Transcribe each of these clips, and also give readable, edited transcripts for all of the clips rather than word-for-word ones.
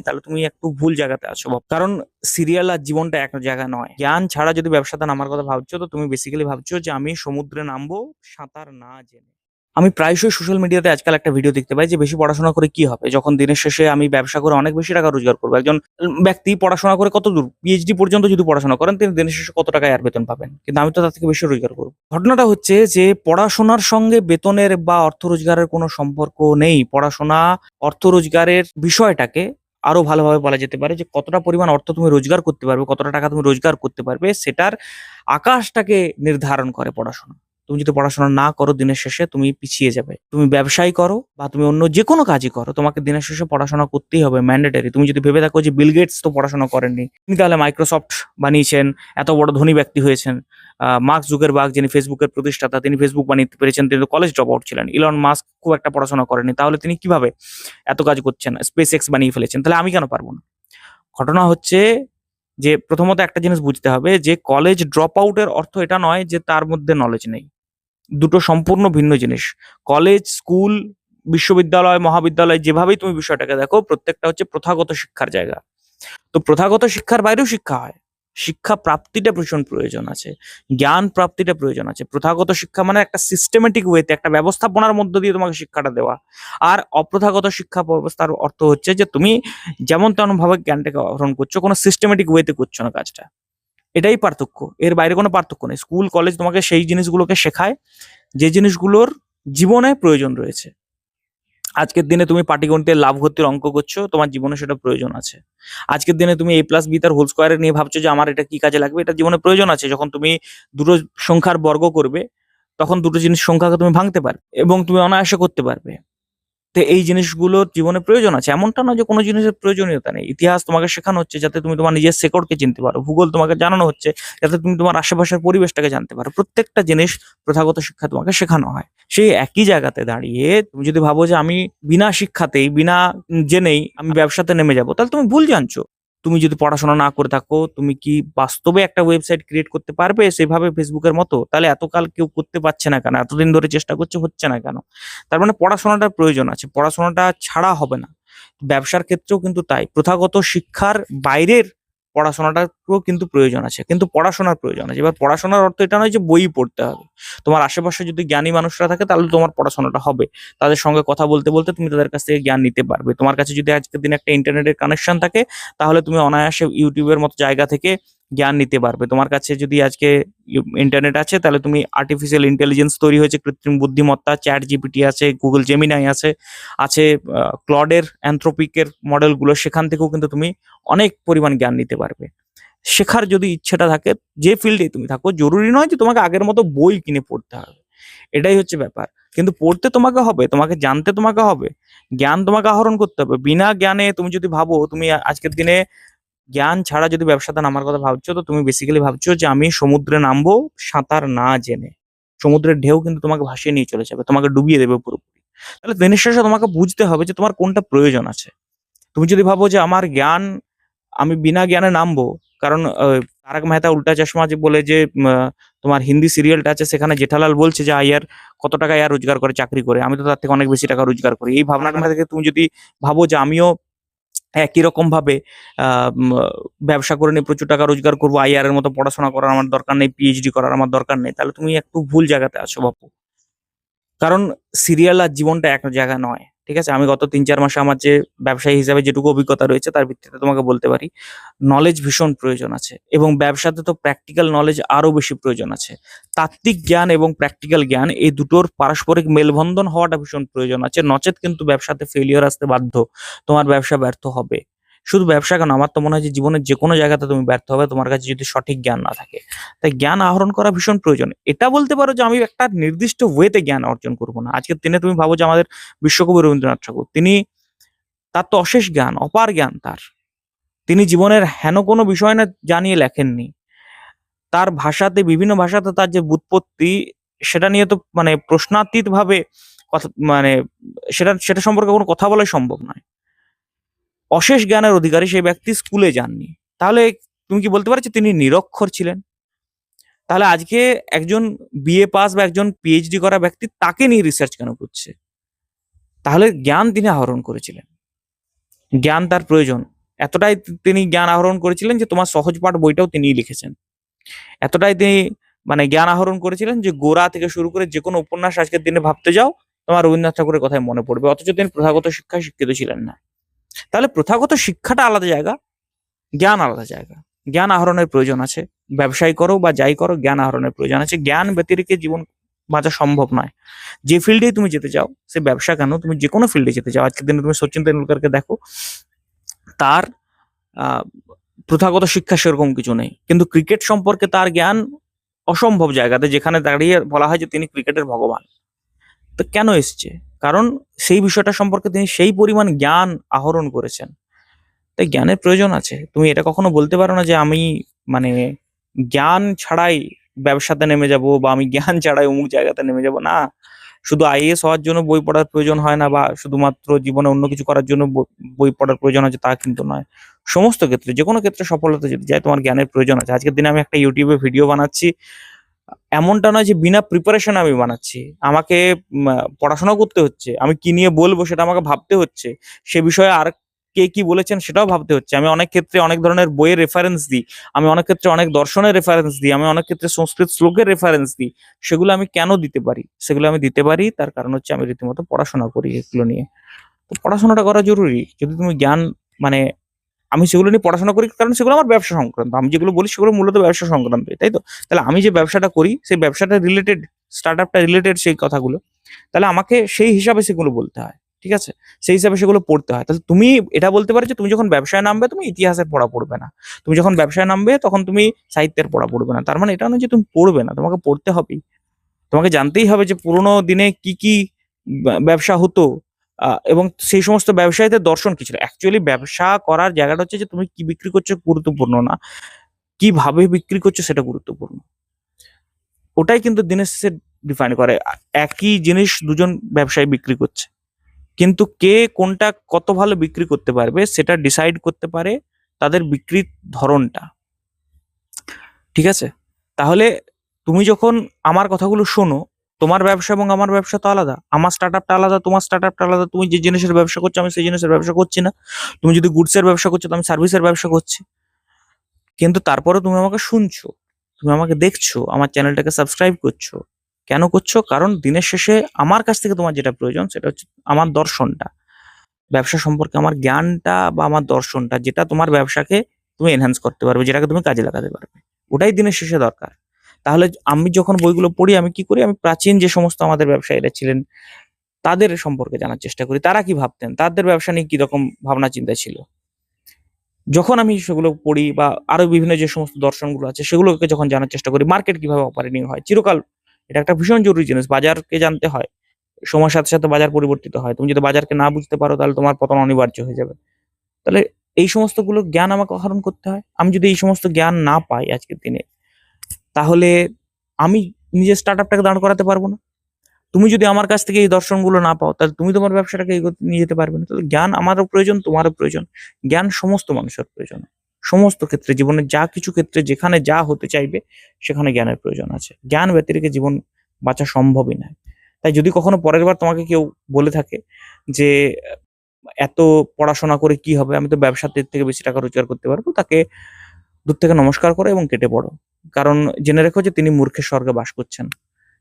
তাহলে তুমি একটু ভুল জায়গাতে আছো কারণ সিরিয়াল আর জীবনটা এক জায়গা নয়। জ্ঞান ছাড়া যদি ব্যবসাতে নামার কথা ভাবছো, তো তুমি বেসিক্যালি ভাবছো যে আমি সমুদ্রে নামবো সাঁতার না জেনে। আমি প্রায়শই সোশ্যাল মিডিয়াতে আজকাল একটা ভিডিও দেখতে পাই যে বেশি পড়াশোনা করে কি হবে, যখন দিনের শেষে আমি ব্যবসা করে অনেক বেশি টাকা রোজগার করবো। একজন ব্যক্তি পড়াশোনা করে কত দূর, পিএইচডি পর্যন্ত যদি পড়াশোনা করেন, তিনি দিনের শেষে কত টাকা আর বেতন পাবেন, কিন্তু আমি তো তার থেকে বেশি রোজগার করবো। ঘটনাটা হচ্ছে যে পড়াশোনার সঙ্গে বেতনের বা অর্থ রোজগারের কোনো সম্পর্ক নেই। পড়াশোনা অর্থ রোজগারের বিষয়টাকে আরো ভালোভাবে বলা যেতে পারে যে কতটা পরিমাণ অর্থ তুমি রোজগার করতে পারবে, কতটা টাকা তুমি রোজগার করতে পারবে, সেটার আকাশটাকে নির্ধারণ করে পড়াশোনা। তুমি যদি পড়াশোনা না করো, দিনের শেষে তুমি পিছিয়ে যাবে। তুমি ব্যবসায় করো বা তুমি অন্য যে কোনো কাজই করো, তোমাকে দিনের শেষে পড়াশোনা করতেই হবে, ম্যান্ডেটারি। তুমি যদি ভেবে থাকো যে বিল গেটস তো পড়াশোনা করেননি, তিনি তাহলে মাইক্রোসফট বানিয়েছেন, এত বড় ধনী ব্যক্তি হয়েছেন। মার্ক জুকারবার্গ, যিনি ফেসবুকের প্রতিষ্ঠাতা, তিনি ফেসবুক বানিয়ে পেরেছেন, তিনি তো কলেজ ড্রপ আউট ছিলেন। ইলন মাস্ক খুব একটা পড়াশোনা করেনি, তাহলে তিনি কিভাবে এত কাজ করছেন, স্পেস এক্স বানিয়ে ফেলেছেন, তাহলে আমি কেন পারবো না? ঘটনা হচ্ছে যে প্রথমত একটা জিনিস বুঝতে হবে যে কলেজ ড্রপ আউটের অর্থ এটা নয় যে তার মধ্যে নলেজ নেই। দুটো সম্পূর্ণ ভিন্ন জিনিস। কলেজ, স্কুল, বিশ্ববিদ্যালয়, মহাবিদ্যালয়, যেভাবেই তুমি বিষয়টাকে দেখো, প্রত্যেকটা হচ্ছে প্রথাগত শিক্ষার জায়গা। তো প্রথাগত শিক্ষার বাইরেও শিক্ষা হয়। শিক্ষা প্রাপ্তিটা ভীষণ প্রয়োজন আছে, জ্ঞান প্রাপ্তিটা প্রয়োজন আছে। প্রথাগত শিক্ষা মানে একটা সিস্টেমেটিক ওয়েতে, একটা ব্যবস্থাপনার মধ্য দিয়ে তোমাকে শিক্ষাটা দেওয়া। আর অপ্রথাগত শিক্ষা ব্যবস্থার অর্থ হচ্ছে যে তুমি যেমন তেমন ভাবে জ্ঞানটাকে আহরণ করছো, কোনো সিস্টেমেটিক ওয়েতে করছো না কাজটা। এটাই পার্থক্য, এর বাইরে কোনো পার্থক্য নেই। স্কুল কলেজ তোমাকে সেই জিনিসগুলোকে শেখায় যে জিনিসগুলোর জীবনে প্রয়োজন রয়েছে। আজকের দিনে তুমি পাটিগণিতের লাভ ক্ষতির অঙ্ক করছো, তোমার জীবনে সেটা প্রয়োজন আছে। আজকের দিনে তুমি এ প্লাস বি তার হোল স্কোয়ারে নিয়ে ভাবছো যে আমার এটা কি কাজে লাগবে, এটা জীবনে প্রয়োজন আছে। যখন তুমি দুটো সংখ্যার বর্গ করবে, তখন দুটো জিনিস সংখ্যাকে তুমি ভাঙতে পারবে এবং তুমি অনায়াসে করতে পারবে। তো এই জিনিসগুলোর জীবনে প্রয়োজন আছে, এমনটা নয় যে কোনো জিনিসের প্রয়োজনীয়তা নেই। ইতিহাস তোমাকে শেখানো হচ্ছে যাতে তুমি তোমার নিজের শেকড়কে চিনতে পারো, ভূগোল তোমাকে জানানো হচ্ছে যাতে তুমি তোমার আশেপাশের পরিবেশটাকে জানতে পারো। প্রত্যেকটা জিনিস প্রথাগত শিক্ষা তোমাকে শেখানো হয়। সেই একই জায়গাতে দাঁড়িয়ে তুমি যদি ভাবো যে আমি বিনা শিক্ষাতেই, বিনা জেনেই আমি ব্যবসাতে নেমে যাবো, তাহলে তুমি ভুল জানছো। তুমি যদি পড়াশোনা না করে থাকো, তুমি কি বাস্তবে একটা ওয়েবসাইট ক্রিয়েট করতে পারবে সেভাবে ফেসবুকের মতো? তাহলে এতকাল কেউ করতে পারছে না কেন, এতদিন ধরে চেষ্টা করছে, হচ্ছে না কেন? তার মানে পড়াশোনাটার প্রয়োজন আছে, পড়াশোনাটা ছাড়া হবে না। ব্যবসার ক্ষেত্রেও কিন্তু তাই, প্রথাগত শিক্ষার বাইরের পড়াশোনাটাও কিন্তু প্রয়োজন আছে, কিন্তু পড়াশোনার প্রয়োজন আছে। এবার পড়াশোনার অর্থ এটা নয় যে বই পড়তে হবে। তোমার আশেপাশে যদি জ্ঞানী মানুষরা থাকে, তাহলে তোমার পড়াশোনাটা হবে। তাদের সঙ্গে কথা বলতে বলতে তুমি তাদের কাছ থেকে জ্ঞান নিতে পারবে। তোমার কাছে যদি আজকের দিনে একটা ইন্টারনেটের কানেকশন থাকে, তাহলে তুমি অনায়াসে ইউটিউবের মতো জায়গা থেকে জ্ঞান নিতে পারবে। তোমার কাছে যদি আজকে ইন্টারনেট আছে, তাহলে তুমি আর্টিফিশিয়াল ইন্টেলিজেন্স তৈরি হয়েছে, কৃত্রিম বুদ্ধিমত্তা, চ্যাট জিপিটি আছে, গুগল জেমিনাই আছে, আছে ক্লডের, অ্যানথ্রোপিকের মডেলগুলো, সেখান থেকেও কিন্তু তুমি অনেক পরিমাণ জ্ঞান নিতে পারবে। শেখার যদি ইচ্ছেটা থাকে, যে ফিল্ডে তুমি থাকো, জরুরি নয় যে তোমাকে আগের মতো বই কিনে পড়তে হবে। এটাই হচ্ছে ব্যাপার। কিন্তু পড়তে তোমাকে হবে, তোমাকে জানতে তোমাকে হবে, জ্ঞান তোমাকে আহরণ করতে হবে। বিনা জ্ঞানে তুমি যদি ভাবো তুমি আজকের দিনে জ্ঞান ছাড়া যদি ব্যবসাতে নামার কথা ভাবছো, তো তুমি বেসিক্যালি ভাবছো যে আমি সমুদ্রে নামবো সাঁতার না জেনে। সমুদ্রের ঢেউ কিন্তু তোমাকে ভাসিয়ে নিয়ে চলে যাবে, তোমাকে ডুবিয়ে দেবে পুরোপুরি। তাহলে দিনের শেষে তোমাকে বুঝতে হবে যে তোমার কোনটা প্রয়োজন আছে। তুমি যদি ভাবো যে আমার জ্ঞান, আমি বিনা জ্ঞানে নামবো, কারণ তারক মেহতা উল্টা চশমা যে বলে যে তোমার হিন্দি সিরিয়ালটা আছে, সেখানে জেঠালাল বলছে যে আয়ার কত টাকা আয়ার রোজগার করে চাকরি করে, আমি তো তার থেকে অনেক বেশি টাকা রোজগার করি। এই ভাবনাটা থেকে তুমি যদি ভাবো যে আমিও একই রকম ভাবে আহ, উম, ব্যবসা করে নিয়ে প্রচুর টাকা রোজগার করবো, আইআর এর মতো পড়াশোনা করার আমার দরকার নেই, পিএইচডি করার আমার দরকার নেই, তাহলে তুমি একটু ভুল জায়গাতে আছো বাপু। কারণ সিরিয়াল আর জীবনটা এক জায়গা নয়। ঠিক আছে, আমি গত 3-4 মাসে আমার যে ব্যবসায়ী হিসাবে যেটুকু অভিজ্ঞতা রয়েছে, তার ভিত্তিতে তোমাকে বলতে পারি নলেজ ভীষণ প্রয়োজন আছে, এবং ব্যবসাতে তো প্র্যাকটিক্যাল নলেজ আরো বেশি প্রয়োজন আছে। তাত্ত্বিক জ্ঞান এবং প্র্যাকটিক্যাল জ্ঞান, এই দুটোর পারস্পরিক মেলবন্ধন হওয়াটা ভীষণ প্রয়োজন আছে, নচেত কিন্তু ব্যবসাতে ফেলিওর আসতে বাধ্য, তোমার ব্যবসা ব্যর্থ হবে। শুধু ব্যবসা কেন, আমার তো মনে হয় যে জীবনের যে কোনো জায়গাতে তুমি ব্যর্থ হবে তোমার কাছে যদি সঠিক জ্ঞান না থাকে। তাই জ্ঞান আহরণ করা ভীষণ প্রয়োজন। এটা বলতে পারো যে আমি একটা নির্দিষ্ট ওয়েতে জ্ঞান অর্জন করবো না। আজকের দিনে তুমি ভাবো যে আমাদের বিশ্বকবি রবীন্দ্রনাথ ঠাকুর, তিনি, তার তো অশেষ জ্ঞান, অপার জ্ঞান তার। তিনি জীবনের হেন কোনো বিষয় না জানিয়ে লেখেননি। তার ভাষাতে, বিভিন্ন ভাষাতে তার যে ব্যুৎপত্তি, সেটা নিয়ে তো মানে প্রশ্নাতীত ভাবে কথা, মানে সেটা সেটা সম্পর্কে কোনো কথা বলাই সম্ভব নয়। অশেষ জ্ঞানের অধিকারী সেই ব্যক্তি স্কুলে যাননি, তাহলে তুমি কি বলতে পারো যে তিনি নিরক্ষর ছিলেন? তাহলে আজকে একজন বিএ পাস বা একজন পিএইচডি করা ব্যক্তি তাকে নিয়ে রিসার্চ কেন করছে? তাহলে জ্ঞান তিনি আহরণ করেছিলেন। জ্ঞান তার প্রয়োজন। এতটাই তিনি জ্ঞান আহরণ করেছিলেন যে তোমার সহজ পাঠ বইটাও তিনিই লিখেছেন। এতটাই তিনি মানে জ্ঞান আহরণ করেছিলেন যে গোরা থেকে শুরু করে যে কোনো উপন্যাস আজকের দিনে ভাবতে যাও তোমার রবীন্দ্রনাথ ঠাকুরের কথাই মনে পড়বে, অথচ তিনি প্রথাগত শিক্ষায় শিক্ষিত ছিলেন না। তাহলে প্রথাগত শিক্ষাটা আলাদা জায়গা, জ্ঞান আলাদা জায়গা। জ্ঞান আহরণের প্রয়োজন আছে, ব্যবসায় করো বা যাই করো জ্ঞান আহরণের প্রয়োজন আছে। জ্ঞান ব্যতিরেকে জীবন বাঁচা সম্ভব নয়। যে ফিল্ডেই তুমি যেতে চাও, সে ব্যবসা কেন, তুমি যে কোনো ফিল্ডে যেতে চাও, আজকের দিনে তুমি সচিন তেন্ডুলকারকে দেখো, তার আহ, প্রথাগত শিক্ষা সেরকম কিছু নেই, কিন্তু ক্রিকেট সম্পর্কে তার জ্ঞান অসম্ভব জায়গাতে, যেখানে দাঁড়িয়ে বলা হয় যে তিনি ক্রিকেটের ভগবান। তো কেন এসছে? কারণ সেই বিষয়টা সম্পর্কে তিনি সেই পরিমাণ জ্ঞান আহরণ করেছেন। তাই জ্ঞানের প্রয়োজন আছে। তুমি এটা কখনো বলতে পারো না যে আমি মানে জ্ঞান ছাড়াই ব্যবসাতে নেমে যাব বা আমি জ্ঞান ছাড়াই অমুক জায়গাতে নেমে যাব না। শুধু আইএএস হওয়ার জন্য বই পড়ার প্রয়োজন হয় না, বা শুধুমাত্র জীবনে অন্য কিছু করার জন্য বই পড়ার প্রয়োজন আছে তা কিন্তু নয়। সমস্ত ক্ষেত্রে, যে কোনো ক্ষেত্রে সফলতা যেতে চায় তোমার জ্ঞানের প্রয়োজন আছে। আজকের দিনে আমি একটা ইউটিউবে ভিডিও বানাচ্ছি, এমনটা নয় যে বিনা প্রিপারেশন আমি বানাচ্ছি। আমাকে পড়াশোনা করতে হচ্ছে, আমি কি নিয়ে বলবো সেটা আমাকে ভাবতে হচ্ছে, সে বিষয়ে আর কে কি বলেছেন সেটাও ভাবতে হচ্ছে। আমি অনেক ক্ষেত্রে অনেক ধরনের বইয়ের রেফারেন্স দিই, আমি অনেক ক্ষেত্রে অনেক দর্শনের রেফারেন্স দিই, আমি অনেক ক্ষেত্রে সংস্কৃত শ্লোকের রেফারেন্স দিই। সেগুলো আমি কেন দিতে পারি? সেগুলো আমি দিতে পারি তার কারণ হচ্ছে আমি রীতিমতো পড়াশোনা করি এগুলো নিয়ে। তো পড়াশোনাটা করা জরুরি। যদি তুমি জ্ঞান মানে আমি সেগুলো নিয়ে পড়াশোনা করি কারণ সেগুলো আমার ব্যবসা সংক্রান্ত। আমি যেগুলো বলি সেগুলো মূলত ব্যবসা সংক্রান্তই, তাই তো? তাহলে আমি যে ব্যবসাটা করি সেই ব্যবসাটা রিলেটেড, স্টার্টআপটা রিলেটেড সেই কথাগুলো। তাহলে আমাকে সেই হিসাবে সেগুলো বলতে হয়। ঠিক আছে? সেই হিসাবে সেগুলো পড়তে হয়। তাহলে তুমি এটা বলতে পারো যে তুমি যখন ব্যবসায় নামবে তুমি ইতিহাসের পড়া পড়বে না। তুমি যখন ব্যবসায় নামবে তখন তুমি সাহিত্যের পড়া পড়বে না। তার মানে এটা নয় যে তুমি পড়বে না, তোমাকে পড়তে হবেই। তোমাকে জানতেই হবে যে পুরোনো দিনে কি কি ব্যবসা হতো, এবং সেই সমস্ত ব্যবসায়ীদের দর্শন কি ছিল। অ্যাকচুয়ালি ব্যবসা করার জায়গাটা হচ্ছে যে তুমি কি বিক্রি করছো গুরুত্বপূর্ণ না, কিভাবে বিক্রি করছো সেটা গুরুত্বপূর্ণ। ওটাই কিন্তু দিনের শেষে ডিফাইন করে। একই জিনিস দুজন ব্যবসায়ী বিক্রি করছে, কিন্তু কে কোনটা কত ভালো বিক্রি করতে পারবে সেটা ডিসাইড করতে পারে তাদের বিক্রির ধরনটা। ঠিক আছে? তাহলে তুমি যখন আমার কথাগুলো শোনো, তোমার ব্যবসা এবং আমার ব্যবসা তো আলাদা। আমার স্টার্টআপটা আলাদা, তোমার স্টার্টআপটা আলাদা। তুমি যে জিনিসের ব্যবসা করছো আমি সেই জিনিসের ব্যবসা করছি না। তুমি যদি গুডসের ব্যবসা করছো তো আমি সার্ভিসের ব্যবসা করছি। কিন্তু তারপরেও তুমি আমাকে শুনছো, তুমি আমাকে দেখছো, আমার চ্যানেলটাকে সাবস্ক্রাইব করছো। কেন করছো? কারণ দিনের শেষে আমার কাছ থেকে তোমার যেটা প্রয়োজন সেটা হচ্ছে আমার দর্শনটা, ব্যবসা সম্পর্কে আমার জ্ঞানটা বা আমার দর্শনটা, যেটা তোমার ব্যবসাকে তুমি এনহ্যান্স করতে পারবে, যেটাকে তুমি কাজে লাগাতে পারবে। ওটাই দিনের শেষে দরকার। তাহলে আমি যখন বইগুলো পড়ি আমি কি করি? আমি প্রাচীন যে সমস্ত আমাদের ব্যবসায়ীরা ছিলেন তাদের সম্পর্কে জানার চেষ্টা করি। তারা কি ভাবতেন? তাদের ব্যবসা নিয়ে কি রকম ভাবনা চিন্তা ছিল? যখন আমি সেগুলো পড়ি বা আরো বিভিন্ন যে সমস্ত দর্শনগুলো আছে সেগুলোকে যখন জানার চেষ্টা করি, মার্কেট কিভাবে অপারেটিং হয় চিরকাল, এটা একটা ভীষণ জরুরি জিনিস। বাজারকে জানতে হয়। সময়ের সাথে সাথে বাজার পরিবর্তিত হয়। তুমি যদি বাজারকে না বুঝতে পারো তাহলে তোমার পতন অনিবার্য হয়ে যাবে। তাহলে এই সমস্ত গুলো জ্ঞান আমাকে আহরণ করতে হয়। আমি যদি এই সমস্ত জ্ঞান না পাই আজকের দিনে, তাহলে আমি নিজের স্টার্টআপটাকে দাঁড় করাতে পারবো না। তুমি যদি আমার কাছ থেকে এই দর্শনগুলো না পাও তাহলে তুমি তোমার ব্যবসাটাকে এগোতে নিয়ে যেতে পারবে না। তাহলে জ্ঞান আমারও প্রয়োজন, তোমারও প্রয়োজন। জ্ঞান সমস্ত মানুষের প্রয়োজন। সমস্ত ক্ষেত্রে, জীবনের যা কিছু ক্ষেত্রে যেখানে যা হতে চাইবে সেখানে জ্ঞানের প্রয়োজন আছে। জ্ঞান ব্যতিরেকে জীবন বাঁচা সম্ভবই নয়। তাই যদি কখনো পরের বার তোমাকে কেউ বলে থাকে যে এত পড়াশোনা করে কি হবে, আমি তো ব্যবসাতে থেকে বেশি টাকা রোজগার করতে পারবো, তাকে দূর থেকে নমস্কার করো এবং কেটে পড়ো। কারণ জেনে রেখো যে তিনি মূর্খের স্বর্গে বাস করছেন,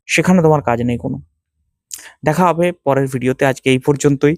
সেখানে তোমার কাজ নেই কোনো। দেখা হবে পরের ভিডিওতে। আজকে এই পর্যন্তই।